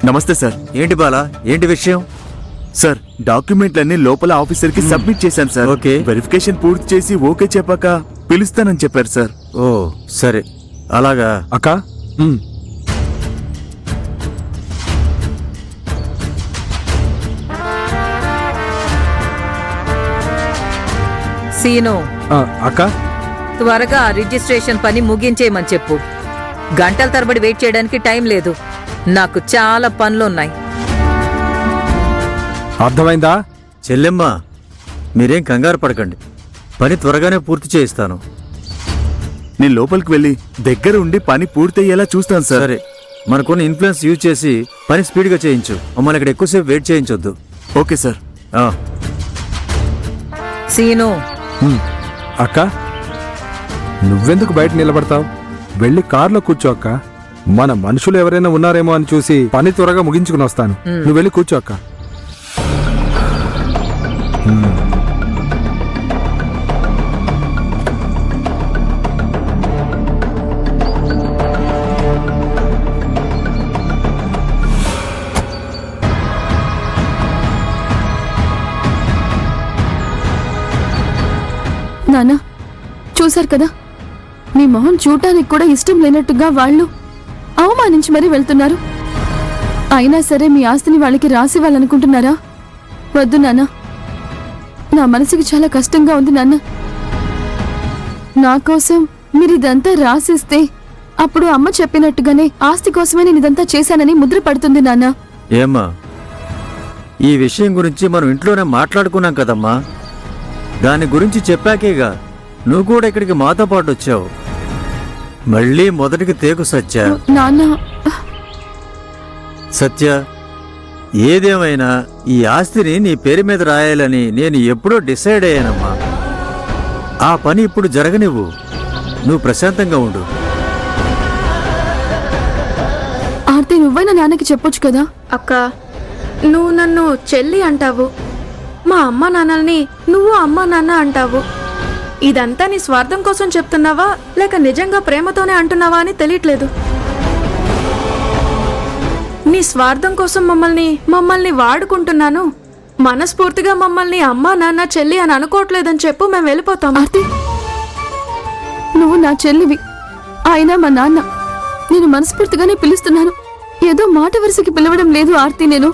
నమస్తే సార్. ఏంటి బాలా, ఏంటి విషయం? సార్, డాక్యుమెంట్లన్నీ లోపల ఆఫీసర్ కి సబ్మిట్ చేశాను సార్. ఓకే. వెరిఫికేషన్ పూర్తి చేసి ఓకే చెప్పాక పిలుస్తానని చెప్పారు సార్. ఓ సరే, అలాగా. అక్క సీను, అక్క త్వరగా రిజిస్ట్రేషన్ పని ముగించేయమని చెప్పు. గంటల తరబడి వెయిట్ చేయడానికి టైం లేదు. నాకు చాలా పనులున్నాయి. అర్థమైందా? చెల్లెమ్మ, మీరేం కంగారు పడకండి, పని త్వరగానే పూర్తి చేయిస్తాను. నేను లోపలికి వెళ్ళి దగ్గర ఉండి పని పూర్తయ్యేలా చూస్తాను సార్. సరే, మనకున్న ఇన్ఫ్లుయెన్స్ యూజ్ చేసి పని స్పీడ్గా చేయించు. మమ్మల్ని ఇక్కడ ఎక్కువసేపు వెయిట్ చేయించొద్దు. Okay sir. సీను, అక్క నువ్వెందుకు బయట నిలబడతావు? వెళ్ళి కారులో కూర్చో అక్క. మన మనుషులు ఎవరైనా ఉన్నారేమో అని చూసి పని త్వరగా ముగించుకుని వస్తాను. నువ్వు వెళ్ళి కూర్చో అక్క. నానా, చూశారు కదా, మీ మొహం చూడటానికి కూడా ఇష్టం లేనట్టుగా వాళ్ళు అవమానించి మరీ వెళ్తున్నారు. అయినా సరే మీ ఆస్తిని వాళ్ళకి రాసివ్వాలనుకుంటున్నారా? వద్దు నాన్న, నా మనసుకి చాలా కష్టంగా ఉంది నాన్న. నా కోసం మీరు ఇదంతా రాసిస్తే అప్పుడు అమ్మ చెప్పినట్టుగానే ఆస్తి కోసమే నేను ఇదంతా చేశానని ముద్ర పడుతుంది నాన్న. ఏమ్మా, ఈ విషయం గురించి మనం ఇంట్లోనే మాట్లాడుకున్నాం కదమ్మా. దాని గురించి చెప్పాకేగా నువ్వు కూడా ఇక్కడికి మాతో పాటు వచ్చావు. మళ్ళీ మొదటికి తేకు సత్య. నాన్న, సత్య, ఏదేమైనా ఈ ఆస్తిని నీ పేరు మీద రాయాలని నేను ఎప్పుడో డిసైడ్ అయ్యానమ్మా. ఆ పని ఇప్పుడు జరగనివ్వు. నువ్వు ప్రశాంతంగా ఉండు. ఆర్తి, నువ్వైనా నాన్నకి చెప్పొచ్చు కదా. అక్క, నువ్వు నన్ను చెల్లి అంటావు, మా అమ్మ నాన్నల్ని నువ్వు అమ్మ నాన్న అంటావు. ఇదంతా నీ స్వార్థం కోసం చెప్తున్నావా లేక నిజంగా ప్రేమతోనే అంటున్నావా అని తెలియట్లేదు. నీ స్వార్థం కోసం మమ్మల్ని వాడుకుంటున్నాను. మనస్ఫూర్తిగా మమ్మల్ని అమ్మ నాన్న చెల్లి అని అనుకోవట్లేదని చెప్పు, మేము వెళ్ళిపోతాం. ఆర్తి, నువ్వు నా చెల్లివి, ఆయన మా నాన్న. నేను మనస్ఫూర్తిగానే పిలుస్తున్నాను, ఏదో మాట వరుసకి పిలవడం లేదు ఆర్తి. నేను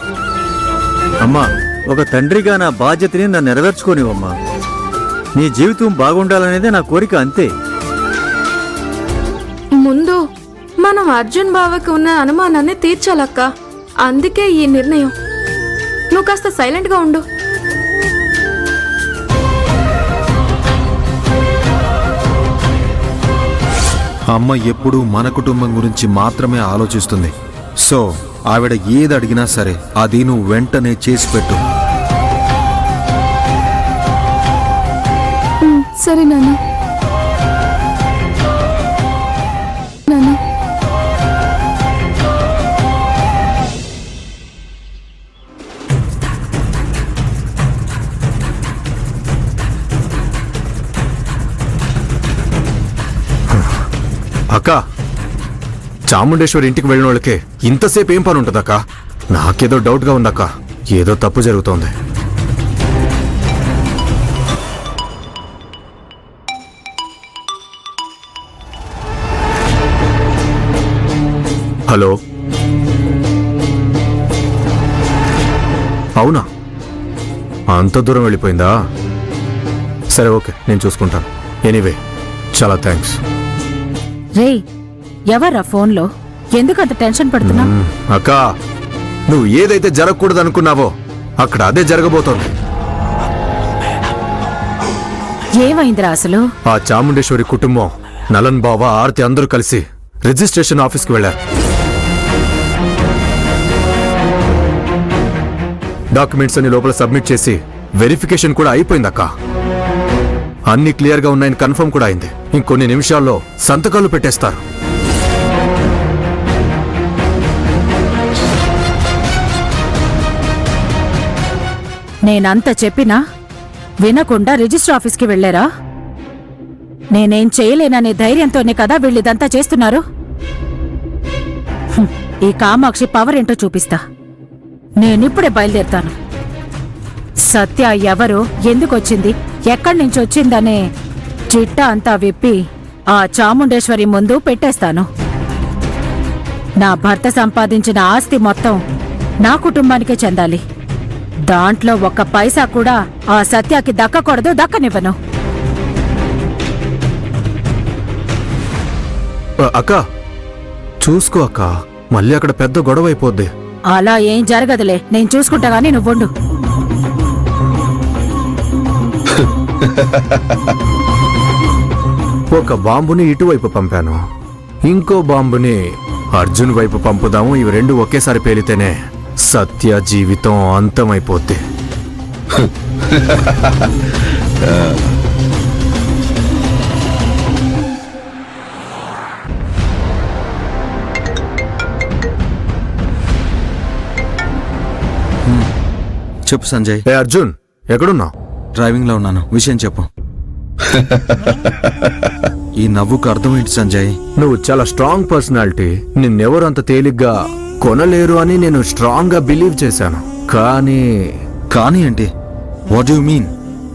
అమ్మా, ఒక తండ్రిగా నా బాధ్యతని నన్ను నెరవేర్చుకోనివమ్మా. నీ జీవితం బాగుండాలనేదే నా కోరిక, అంతే. ముందు మనం అర్జున్ బావకి ఉన్న అనుమానాన్ని తీర్చాలక్క. అందుకే ఈ నిర్ణయం. నువ్వు కాస్త సైలెంట్గా ఉండు. అమ్మ ఎప్పుడూ మన కుటుంబం గురించి మాత్రమే ఆలోచిస్తుంది. సో ఆవిడ ఏది అడిగినా సరే అది నువ్వు వెంటనే చేసి పెట్టు. సరే నాన్న. నాన్న, అక్క, చాముండేశ్వరి ఇంటికి వెళ్ళిన వాళ్ళకే ఇంతసేపు ఏం పని ఉంటుందక్క? నాకేదో డౌట్గా ఉందక్క, ఏదో తప్పు జరుగుతోంది. హలో, అవునా? అంత దూరం వెళ్ళిపోయిందా? సరే, ఓకే, నేను చూసుకుంటాను. ఎనీవే, చాలా థ్యాంక్స్. రేయ్, ఎవర్రా ఫోన్లో? ఎందుకు అంత టెన్షన్ పడుతున్నా? అక్క, నువ్వు ఏదైతే జరగకూడదు అనుకున్నావో అక్కడ అదే జరగబోతోంది. ఏమైందిరా అసలు? ఆ చాముండేశ్వరి కుటుంబం, నలన్ బావ, ఆర్తి అందరూ కలిసి రిజిస్ట్రేషన్ ఆఫీస్కి వెళ్లారు. డాక్యుమెంట్స్ అన్ని లోపల సబ్మిట్ చేసి వెరిఫికేషన్ కూడా అయిపోయిందక్క. అన్ని క్లియర్ గా ఉన్నాయని కన్ఫర్మ్ కూడా అయింది. ఇంకొన్ని నిమిషాల్లో సంతకాలు పెట్టేస్తారు. నేనంత చెప్పినా వినకుండా రిజిస్టర్ ఆఫీస్కి వెళ్లారా? నేనేం చేయలేననే ధైర్యంతోనే కదా వీళ్ళిదంతా చేస్తున్నారు. ఈ కామాక్షి పవర్ ఏంటో చూపిస్తా. నేనిప్పుడే బయలుదేరుతాను. సత్య ఎవరు, ఎందుకొచ్చింది, ఎక్కడి నుంచి వచ్చిందనే చిట్టా అంతా విప్పి ఆ చాముండేశ్వరి ముందు పెట్టేస్తాను. నా భర్త సంపాదించిన ఆస్తి మొత్తం నా కుటుంబానికే చెందాలి. దాంట్లో ఒక్క పైసా కూడా ఆ సత్యాకి దక్కకూడదు, దక్కనివ్వను. అక్క చూసుకో అక్క, మళ్ళీ అక్కడ పెద్ద గొడవ అయిపోద్ది. అలా ఏం జరగదులే, నేను చూసుకుంటా గానీ నువ్వుండు. ఒక బాంబుని ఇటువైపు పంపాను, ఇంకో బాంబుని అర్జున్ వైపు పంపుదాము. ఇవి రెండు ఒకేసారి పేలితేనే సత్య జీవితం అంతమైపోద్ది. చెప్పు సంజయ్. ఏ అర్జున్, ఎక్కడున్నావు? డ్రైవింగ్ లో ఉన్నాను, విషయం చెప్పు. ఈ నవ్వుకు అర్థం ఏంటి సంజయ్? నువ్వు చాలా స్ట్రాంగ్ పర్సనాలిటీ, నిన్నెవరు అంత తేలిగ్గా కొనలేరు అని నేను స్ట్రాంగ్ గా బిలీవ్ చేశాను. కానీ ఏంటి? What you mean?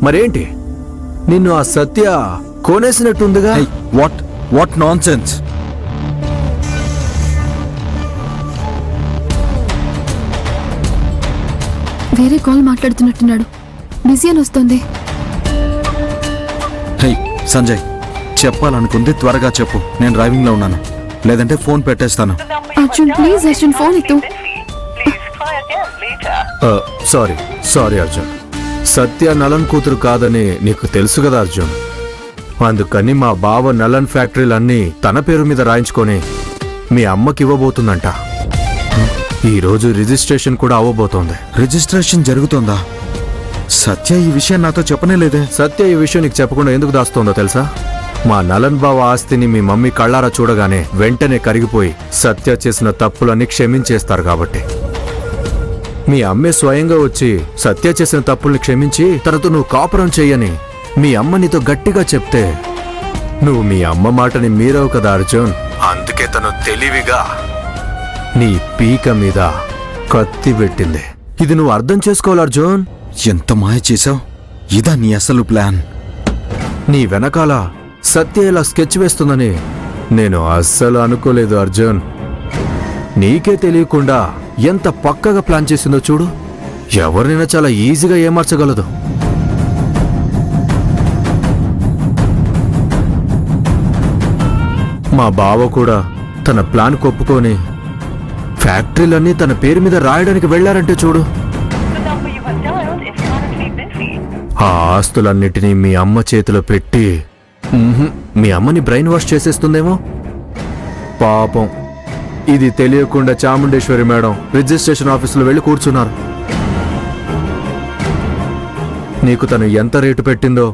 మరేంటి, నిన్ను ఆ సత్య కొనేసినట్టుందిగా. What nonsense? వేరే కాల్ మాట్లాడుతున్నట్టున్నాడు. బిజీ అని వస్తుంది. హే సంజయ్, చెప్పాలనుకుంది త్వరగా చెప్పు. నేను డ్రైవింగ్ లో ఉన్నాను, లేదంటే ఫోన్ పెట్టేస్తాను. అర్జున్ ప్లీజ్, అర్జున్ ఫోన్ ఎత్తు. సారీ అర్జున్, సత్య నలన్ కూతురు కాదని నీకు తెలుసు కదా అర్జున్. అందుకని మా బావ నలన్ ఫ్యాక్టరీలన్నీ తన పేరు మీద రాయించుకొని మీ అమ్మకి ఇవ్వబోతుందంట. ఈరోజు రిజిస్ట్రేషన్ కూడా అవ్వబోతోంది. రిజిస్ట్రేషన్ జరుగుతోందా? సత్య ఈ విషయం నాతో చెప్పనే లేదే. సత్య ఈ విషయం నీకు చెప్పకుండా ఎందుకు దాస్తోందో తెలుసా? మా నలన్ బావ ఆస్తిని మీ మమ్మీ కళ్ళారా చూడగానే వెంటనే కరిగిపోయి సత్య చేసిన తప్పులన్నీ క్షమించేస్తారు కాబట్టి. మీ అమ్మే స్వయంగా వచ్చి సత్య చేసిన తప్పుల్ని క్షమించి తనతో నువ్వు కాపురం చెయ్యని మీ అమ్మ నీతో గట్టిగా చెప్తే నువ్వు మీ అమ్మ మాటని మీరవు కదా అర్జున్. అందుకే తను తెలివిగా నీ పీక మీద కత్తి పెట్టింది. ఇది నువ్వు అర్థం చేసుకోవాలి అర్జున్. ఎంత మాయ చేశావు? ఇదా నీ అసలు ప్లాన్? నీ వెనకాల సత్య ఇలా స్కెచ్ వేస్తుందని నేను అస్సలు అనుకోలేదు అర్జున్. నీకే తెలియకుండా ఎంత పక్కగా ప్లాన్ చేసిందో చూడు. ఎవరినైనా చాలా ఈజీగా ఏమార్చగలదు. మా బావ కూడా తన ప్లాన్ కొప్పుకొని ఫ్యాక్టరీలన్నీ తన పేరు మీద రాయడానికి వెళ్లారంటే చూడు. ఆ ఆస్తులన్నిటినీ మీ అమ్మ చేతిలో పెట్టి మీ అమ్మని బ్రెయిన్ వాష్ చేసేస్తుందేమో. పాపం, ఇది తెలియకుండా చాముండేశ్వరి మేడం రిజిస్ట్రేషన్ ఆఫీసులో వెళ్ళి కూర్చున్నారు. నీకు తను ఎంత రేటు పెట్టిందో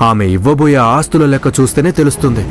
ఆమె ఇవ్వబోయే ఆస్తుల లెక్క చూస్తేనే తెలుస్తుంది.